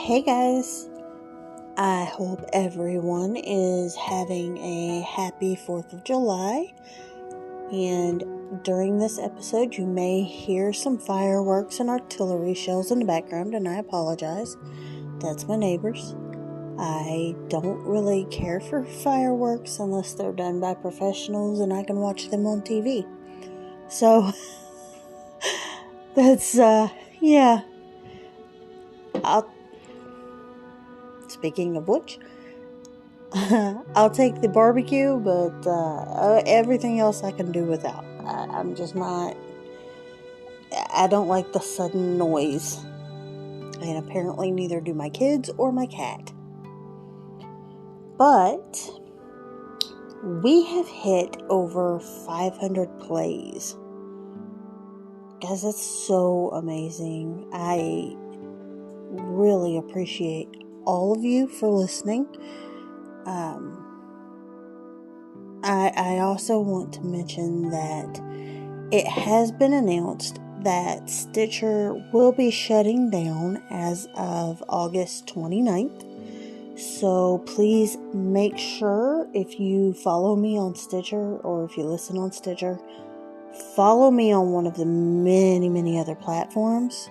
Hey guys, I hope everyone is having a happy 4th of July, and during this episode you may hear some fireworks and artillery shells in the background, and I apologize. That's my neighbors. I don't really care for fireworks unless they're done by professionals and I can watch them on TV. So, that's, yeah. Speaking of which, I'll take the barbecue, but everything else I can do without. I'm just not. I don't like the sudden noise. And apparently neither do my kids or my cat. But we have hit over 500 plays. Guys, that's so amazing. I really appreciate all of you for listening. I also want to mention that it has been announced that Stitcher will be shutting down as of August 29th. So please make sure, if you follow me on Stitcher or if you listen on Stitcher, follow me on one of the many other platforms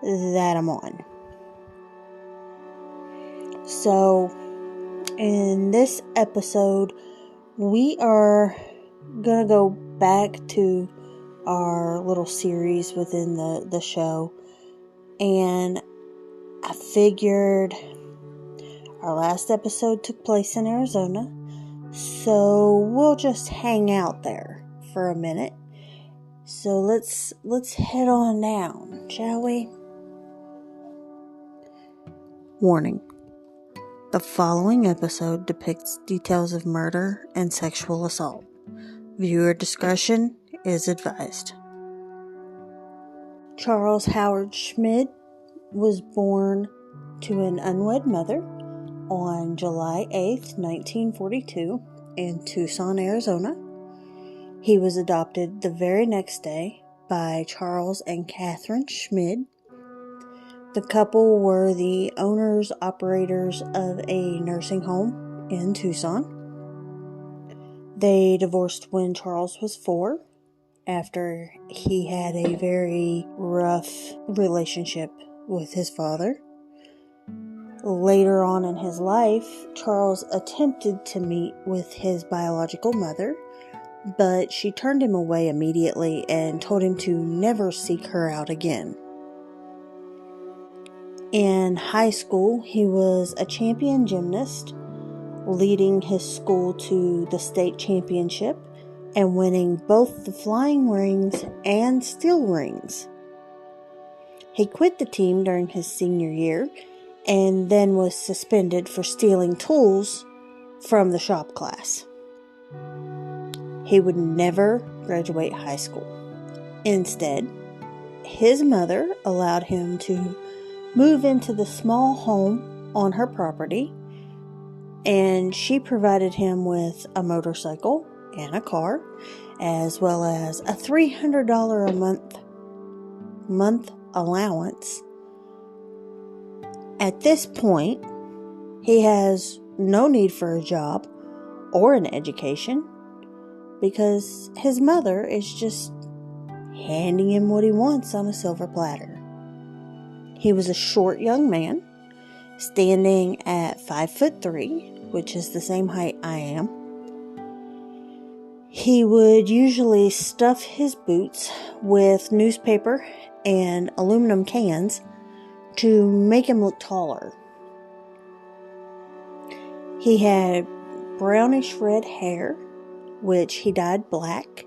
that I'm on. So in this episode, we are gonna go back to our little series within the show, and I figured our last episode took place in Arizona, so we'll just hang out there for a minute. So let's head on down, shall we? Warning. The following episode depicts details of murder and sexual assault. Viewer discretion is advised. Charles Howard Schmid was born to an unwed mother on July 8th, 1942 in Tucson, Arizona. He was adopted the very next day by Charles and Catherine Schmid. The couple were the owners-operators of a nursing home in Tucson. They divorced when Charles was 4, after he had a very rough relationship with his father. Later on in his life, Charles attempted to meet with his biological mother, but she turned him away immediately and told him to never seek her out again. In high school, he was a champion gymnast, leading his school to the state championship and winning both the flying rings and steel rings. He quit the team during his senior year and then was suspended for stealing tools from the shop class. He would never graduate high school. Instead, his mother allowed him to move into the small home on her property, and she provided him with a motorcycle and a car, as well as a $300 a month allowance. At this point, he has no need for a job or an education because his mother is just handing him what he wants on a silver platter. He was a short young man, standing at 5'3", which is the same height I am. He would usually stuff his boots with newspaper and aluminum cans to make him look taller. He had brownish red hair, which he dyed black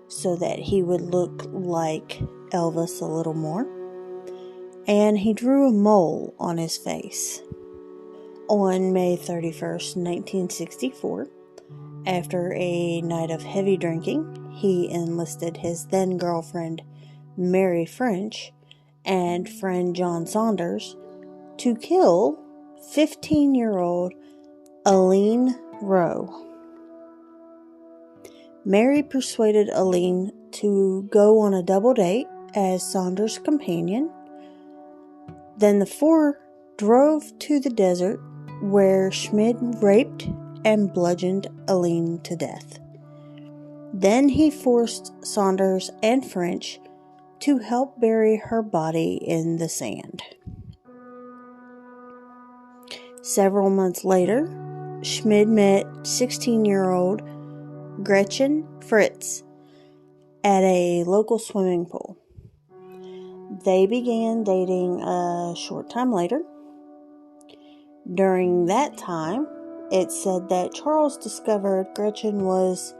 so that he would look like Elvis a little more. And he drew a mole on his face. On May 31st, 1964, after a night of heavy drinking, he enlisted his then-girlfriend, Mary French, and friend John Saunders to kill 15-year-old Aline Rowe. Mary persuaded Aline to go on a double date as Saunders' companion. Then the four drove to the desert where Schmid raped and bludgeoned Aline to death. Then he forced Saunders and French to help bury her body in the sand. Several months later, Schmid met 16-year-old Gretchen Fritz at a local swimming pool. They began dating a short time later. During that time, it said that Charles discovered Gretchen was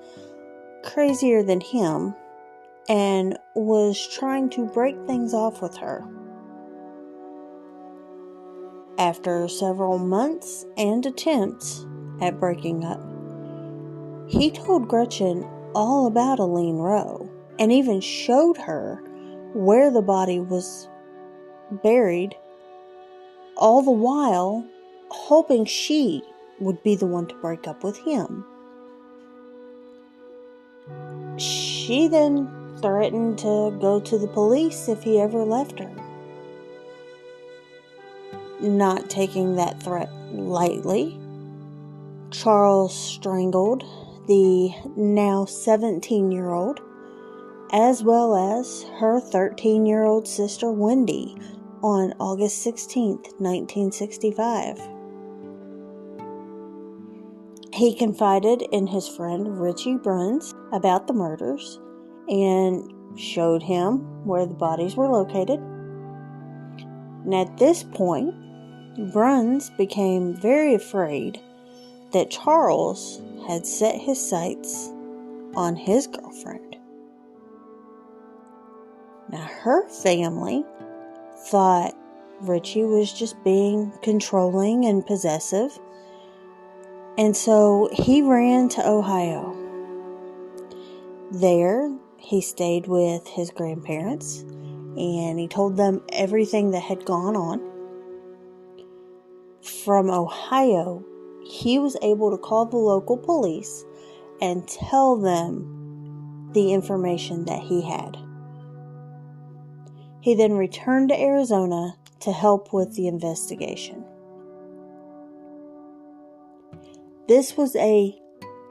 crazier than him and was trying to break things off with her. After several months and attempts at breaking up, he told Gretchen all about Aline Rowe and even showed her where the body was buried, all the while hoping she would be the one to break up with him. She then threatened to go to the police if he ever left her. Not taking that threat lightly, Charles strangled the now 17-year-old as well as her 13-year-old sister Wendy on August 16, 1965. He confided in his friend Richie Bruns about the murders and showed him where the bodies were located. And at this point, Bruns became very afraid that Charles had set his sights on his girlfriend. Now, her family thought Richie was just being controlling and possessive, and so he ran to Ohio. There, he stayed with his grandparents, and he told them everything that had gone on. From Ohio, he was able to call the local police and tell them the information that he had. He then returned to Arizona to help with the investigation. This was a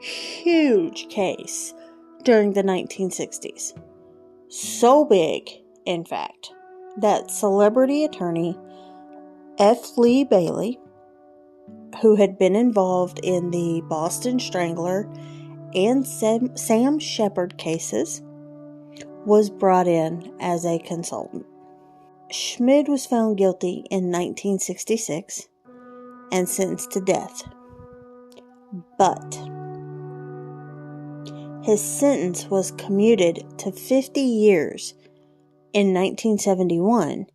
huge case during the 1960s. So big, in fact, that celebrity attorney F. Lee Bailey, who had been involved in the Boston Strangler and Sam Shepard cases, was brought in as a consultant. Schmid was found guilty in 1966 and sentenced to death. But his sentence was commuted to 50 years in 1971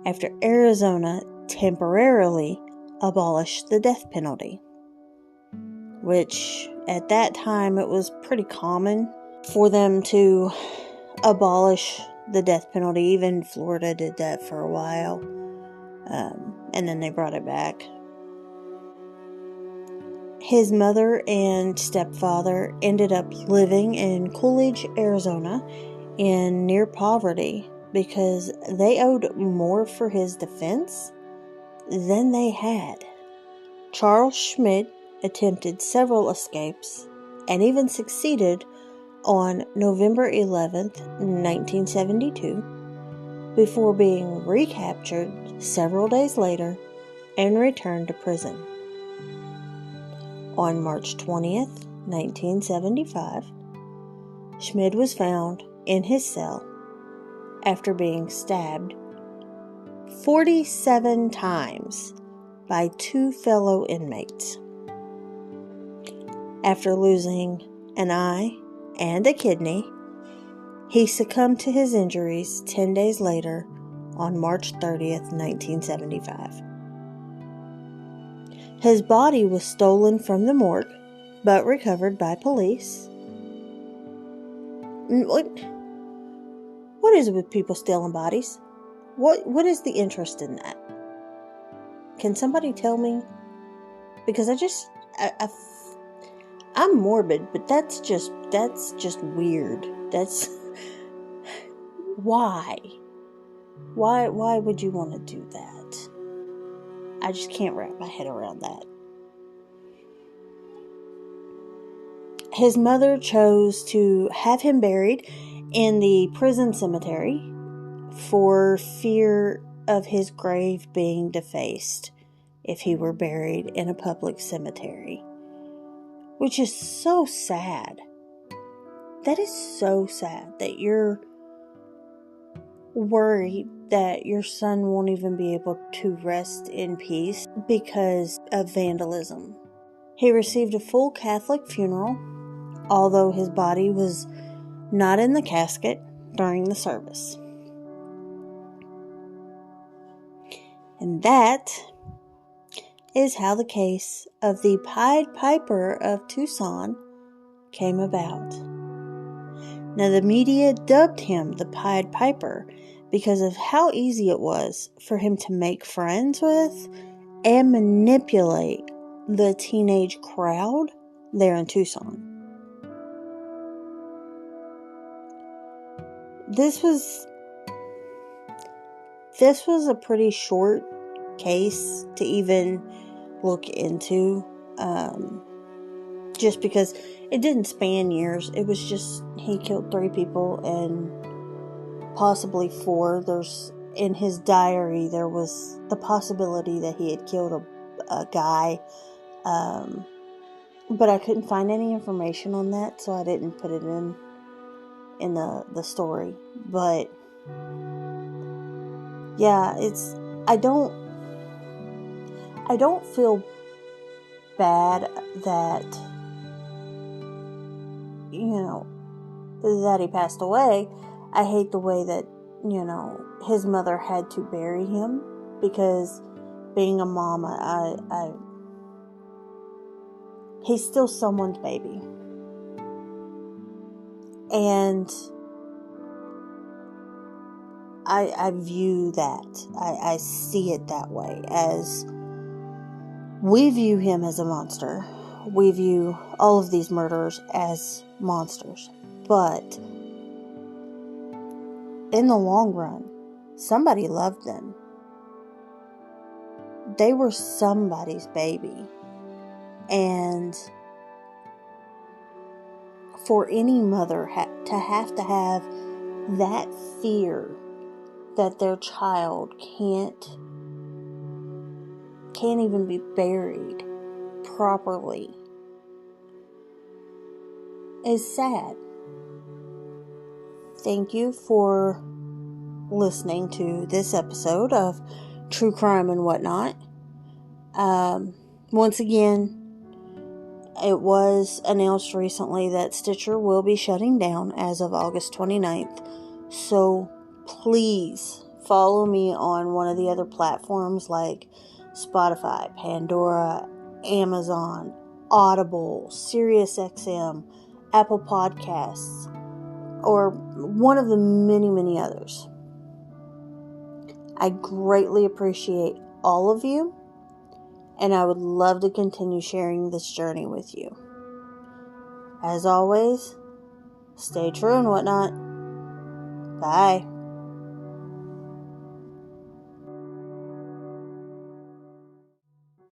after Arizona temporarily abolished the death penalty, which at that time it was pretty common for them to abolish the death penalty. Even Florida did that for a while, and then they brought it back. His mother and stepfather ended up living in Coolidge, Arizona, in near poverty because they owed more for his defense than they had. Charles Schmid attempted several escapes and even succeeded on November 11th, 1972, before being recaptured several days later and returned to prison. On March 20th, 1975, Schmid was found in his cell after being stabbed 47 times by two fellow inmates. After losing an eye and a kidney, he succumbed to his injuries 10 days later on March 30th, 1975. His body was stolen from the morgue, but recovered by police. What is it with people stealing bodies? What is the interest in that? Can somebody tell me? Because I'm morbid, but that's just weird. That's why would you want to do that? I just can't wrap my head around that. His mother chose to have him buried in the prison cemetery for fear of his grave being defaced if he were buried in a public cemetery. Which is so sad. That is so sad that you're worried that your son won't even be able to rest in peace because of vandalism. He received a full Catholic funeral, although his body was not in the casket during the service. And that is how the case of the Pied Piper of Tucson came about. Now, the media dubbed him the Pied Piper because of how easy it was for him to make friends with and manipulate the teenage crowd there in Tucson. This was a pretty short case to even look into, just because it didn't span years. It was just, he killed 3 people and possibly 4. In his diary, there was the possibility that he had killed a guy, but I couldn't find any information on that, so I didn't put it in the story. But yeah, I don't feel bad that, that he passed away. I hate the way that, his mother had to bury him, because being a mom, he's still someone's baby. And I view that. I see it that way, as we view him as a monster. We view all of these murderers as monsters. But in the long run, somebody loved them. They were somebody's baby. And for any mother to have that fear that their child can't even be buried properly is sad. Thank you for listening to this episode of True Crime and Whatnot. Once again, it was announced recently that Stitcher will be shutting down as of August 29th. So please follow me on one of the other platforms like Spotify, Pandora, Amazon, Audible, SiriusXM, Apple Podcasts, or one of the many, many others. I greatly appreciate all of you, and I would love to continue sharing this journey with you. As always, stay true and whatnot. Bye.